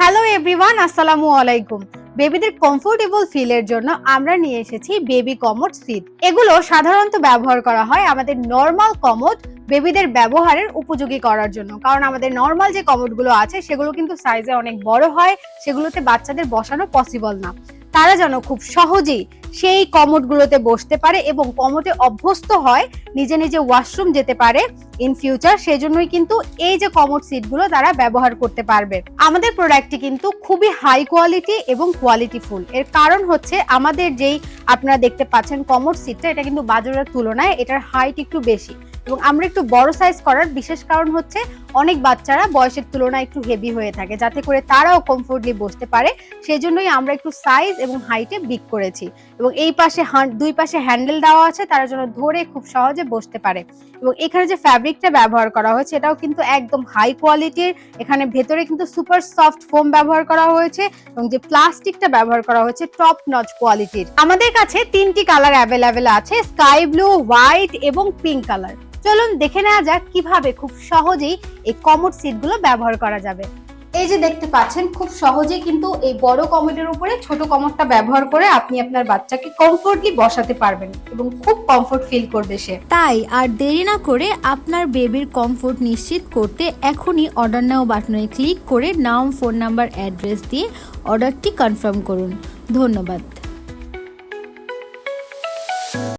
Hello everyone, আসসালামু আলাইকুম। বেবিদের কমফোর্টেবল ফিলের জন্য আমরা নিয়ে এসেছি বেবি কমোড সিট। এগুলো সাধারণত ব্যবহার করা হয় আমাদের নরমাল কমোড বেবিদের ব্যবহারের উপযোগী করার জন্য, কারণ আমাদের নরমাল যে কমোডগুলো আছে সেগুলো কিন্তু সাইজে অনেক বড় হয়, সেগুলোতে বাচ্চাদের বসানো পসিবল না। তারা যেন খুব সহজেই সেই কমোডগুলোতে বসতে পারে এবং কমোডে অভ্যস্ত হয়, নিজে নিজে ওয়াশরুম যেতে পারে ইন ফিউচার, সেজন্যই কিন্তু এই যে কমোড সিটগুলো তারা ব্যবহার করতে পারবে। আমাদের প্রোডাক্টটি কিন্তু খুবই হাই কোয়ালিটি এবং কোয়ালিটিফুল। এর কারণ হচ্ছে আমাদের যেই আপনারা দেখতে পাচ্ছেন কমোড সিটটা, এটা কিন্তু বাজারের তুলনায় এটার হাইট একটু বেশি এবং আমরা একটু বড় সাইজ করার বিশেষ কারণ হচ্ছে অনেক বাচ্চারা বয়সের তুলনায় একটু হেভি হয়ে থাকে, যাতে করে তারাও কমফোর্টলি বসতে পারে। সেই জন্যই আমরা একটু সাইজ এবং হাইটে বিগ করেছি এবং এই পাশে দুই পাশে হ্যান্ডেল দেওয়া আছে, তারা যেন ধরে খুব সহজে বসতে পারে। এবং এখানে যে ফ্যাব্রিকটা ব্যবহার করা হয়েছে এটাও কিন্তু একদম হাই কোয়ালিটির। এখানে ভেতরে কিন্তু সুপার সফট ফোম ব্যবহার করা হয়েছে এবং যে প্লাস্টিকটা ব্যবহার করা হয়েছে টপ নচ কোয়ালিটির। আমাদের কাছে 3টি কালার অ্যাভেলেবেল আছে, স্কাই ব্লু, হোয়াইট এবং পিঙ্ক কালার। চলুন দেখে নেওয়া যাক কিভাবে খুব সহজেই এই কমোড সিটগুলো ব্যবহার করা যাবে। এই যে দেখতে পাচ্ছেন, খুব সহজেই কিন্তু এই বড় কমোডের উপরে ছোট কমোডটা ব্যবহার করে আপনি আপনার বাচ্চাকে কমফোর্টলি বসাতে পারবেন এবং খুব কমফোর্ট ফিল করবে সে। তাই আর দেরি না করে আপনার বেবির কমফোর্ট নিশ্চিত করতে এখনই অর্ডার নাও বাটনে ক্লিক করে নাম, ফোন নাম্বার, অ্যাড্রেস দিয়ে অর্ডারটি কনফার্ম করুন। ধন্যবাদ।